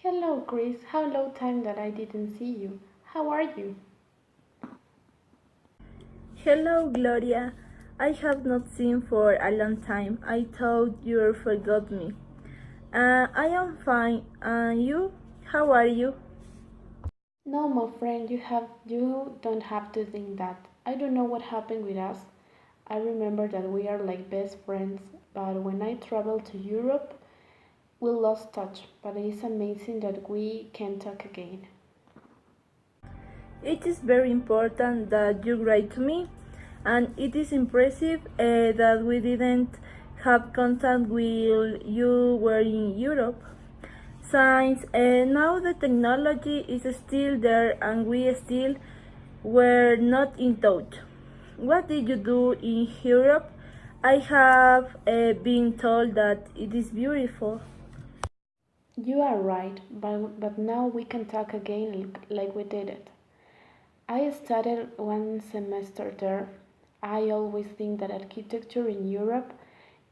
Hello, Chris. How long time that I didn't see you? How are you? Hello, Gloria. I have not seen for a long time. I thought you forgot me. I am fine. And you? How are you? No, my friend, you don't have to think that. I don't know what happened with us. I remember that we are like best friends, but when I traveled to Europe, we lost touch. But it's amazing that we can talk again. It is very important that you write to me, and it is impressive that we didn't have contact while you were in Europe. Since now the technology is still there and we still were not in touch. What did you do in Europe? I have been told that it is beautiful. You are right, but now we can talk again like we did it. I studied one semester there. I always think that architecture in Europe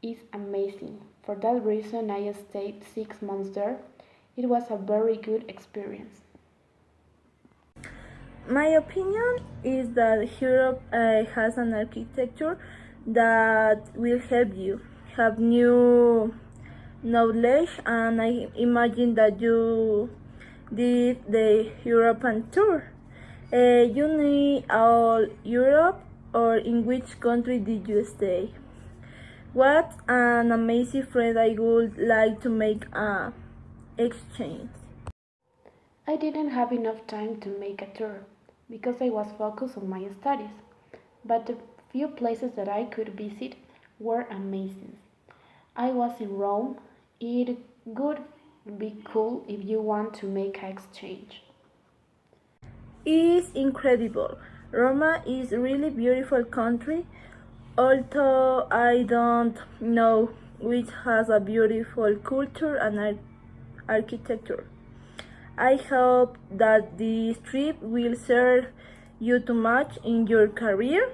is amazing. For that reason, I stayed 6 months there. It was a very good experience. My opinion is that Europe has an architecture that will help you have new knowledge, and I imagine that you did the European tour. You knew all Europe, or in which country did you stay? What an amazing friend! I would like to make a exchange. I didn't have enough time to make a tour because I was focused on my studies, but the few places that I could visit were amazing. I was in Rome. It would be cool if you want to make an exchange. Is incredible. Roma is really beautiful country, although I don't know which has a beautiful culture and architecture. I hope that this trip will serve you too much in your career.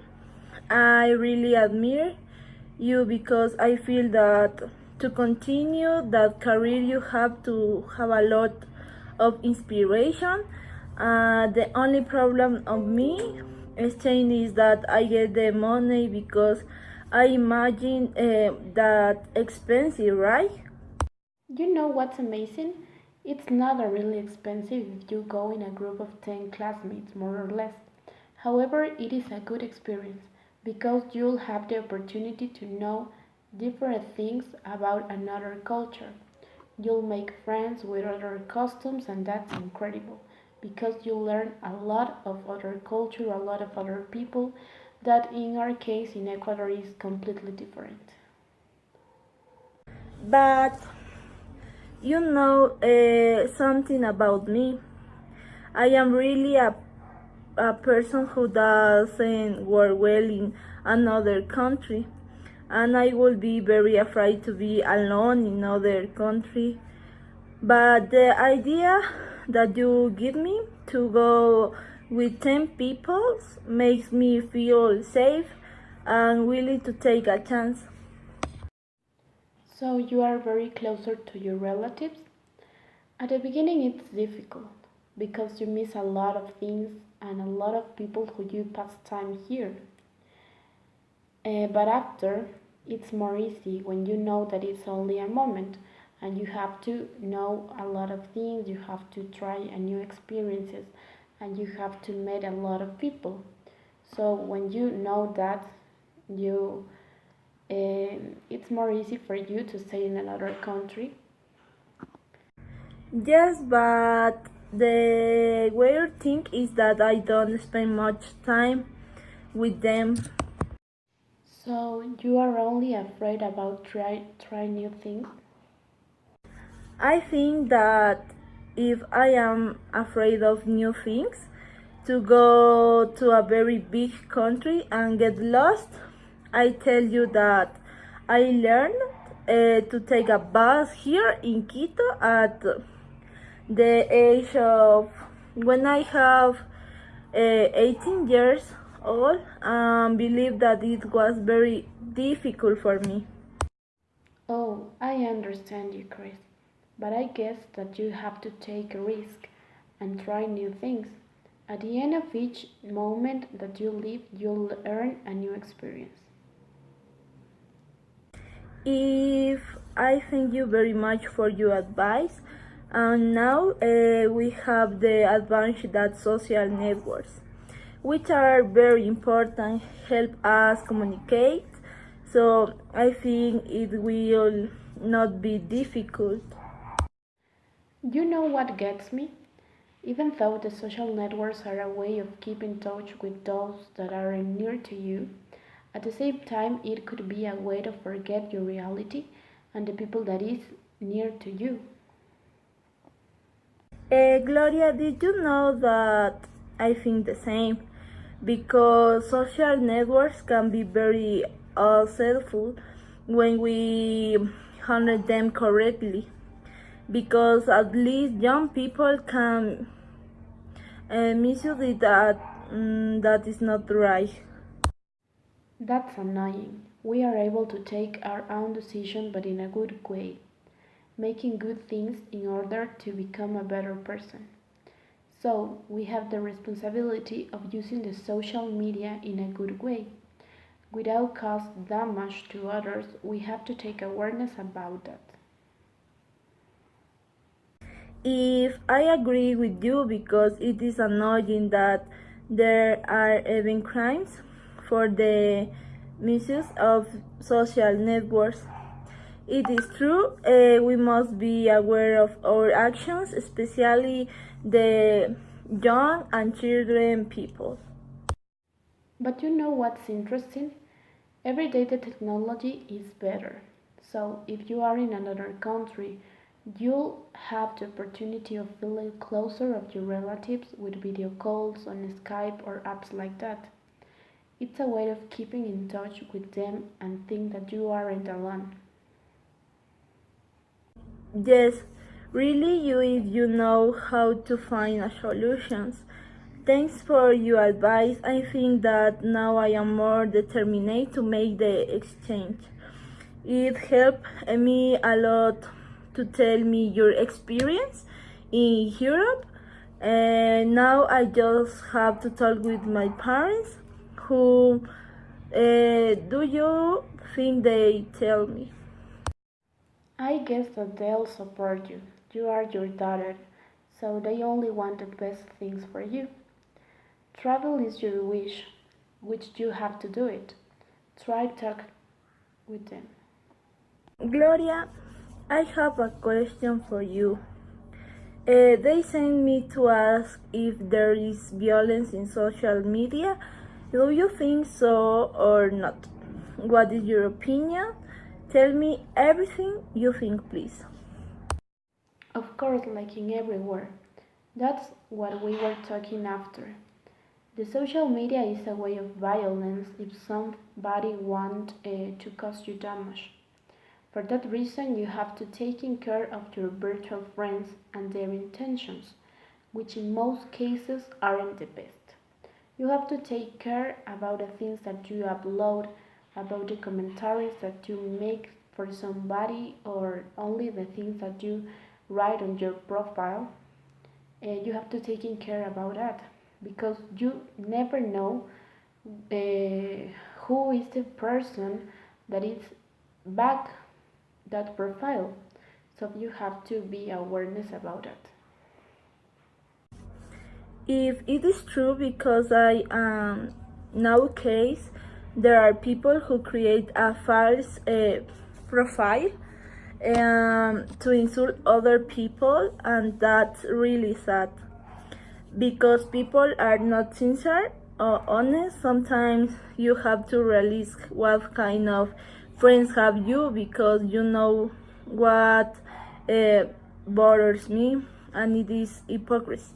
I really admire you because I feel that to continue that career you have to have a lot of inspiration. The only problem of me staying is that I get the money because I imagine that expensive, right? You know what's amazing? It's not a really expensive if you go in a group of 10 classmates, more or less. However, it is a good experience because you'll have the opportunity to know different things about another culture. You'll make friends with other customs, and that's incredible because you learn a lot of other culture, a lot of other people that in our case in Ecuador is completely different. But you know something about me. I am really a person who doesn't work well in another country, and I will be very afraid to be alone in another country. But the idea that you give me to go with 10 people makes me feel safe and willing to take a chance. So you are very closer to your relatives. At the beginning, it's difficult because you miss a lot of things and a lot of people who you pass time here. But after, it's more easy when you know that it's only a moment and you have to know a lot of things, you have to try a new experiences, and you have to meet a lot of people. So when you know that, you it's more easy for you to stay in another country. Yes, but the weird thing is that I don't spend much time with them. So you are only afraid about try new things. I think that if I am afraid of new things, to go to a very big country and get lost, I tell you that I learned to take a bus here in Quito at the age of when I have 18 years old, and believe that it was very difficult for me. Oh, I understand you, Chris. But I guess that you have to take a risk and try new things. At the end of each moment that you live, you'll earn a new experience. If I thank you very much for your advice, and now we have the advantage that social networks, which are very important, help us communicate. So I think it will not be difficult. You know what gets me? Even though the social networks are a way of keeping in touch with those that are near to you, at the same time it could be a way to forget your reality and the people that is near to you. Gloria, did you know that I think the same? Because social networks can be very helpful when we handle them correctly. Because at least young people can misuse it that is not right. That's annoying. We are able to take our own decision but in a good way, making good things in order to become a better person. So, we have the responsibility of using the social media in a good way. Without cause damage to others, we have to take awareness about that. If I agree with you because it is annoying that there are even crimes for the misuse of social networks. It is true, we must be aware of our actions, especially the young and children people. But you know what's interesting? Every day the technology is better. So if you are in another country, you'll have the opportunity of feeling closer of your relatives with video calls on Skype or apps like that. It's a way of keeping in touch with them and think that you aren't alone. Yes, really, you if you know how to find a solutions. Thanks for your advice. I think that now I am more determined to make the exchange. It helped me a lot to tell me your experience in Europe. And now I just have to talk with my parents. Who do you think they tell me? I guess that they'll support you. You are your daughter, so they only want the best things for you. Travel is your wish, which you have to do it. Try talk with them. Gloria, I have a question for you. They sent me to ask if there is violence in social media. Do you think so or not? What is your opinion? Tell me everything you think, please. Of course, like in everywhere. That's what we were talking after. The social media is a way of violence if somebody wants to cause you damage. For that reason, you have to take care of your virtual friends and their intentions, which in most cases aren't the best. You have to take care about the things that you upload, about the commentaries that you make for somebody, or only the things that you write on your profile. You have to take care about that because you never know who is the person that is back that profile. So you have to be awareness about it. If it is true, because I nowadays there are people who create a false profile to insult other people, and that's really sad because people are not sincere or honest. Sometimes you have to release what kind of friends have you because you know what bothers me, and it is hypocrisy.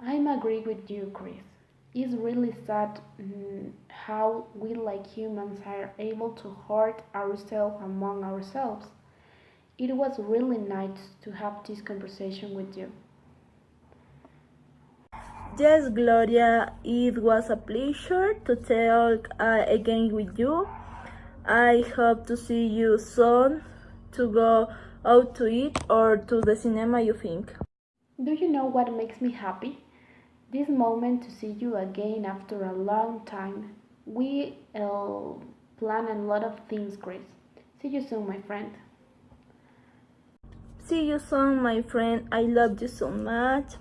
I'm agree with you, Chris. It's really sad how we like humans are able to hurt ourselves among ourselves. It was really nice to have this conversation with you. Yes, Gloria, it was a pleasure to talk again with you. I hope to see you soon to go out to eat or to the cinema, you think? Do you know what makes me happy? This moment to see you again after a long time. We plan a lot of things, Chris. See you soon, my friend. See you soon, my friend. I love you so much.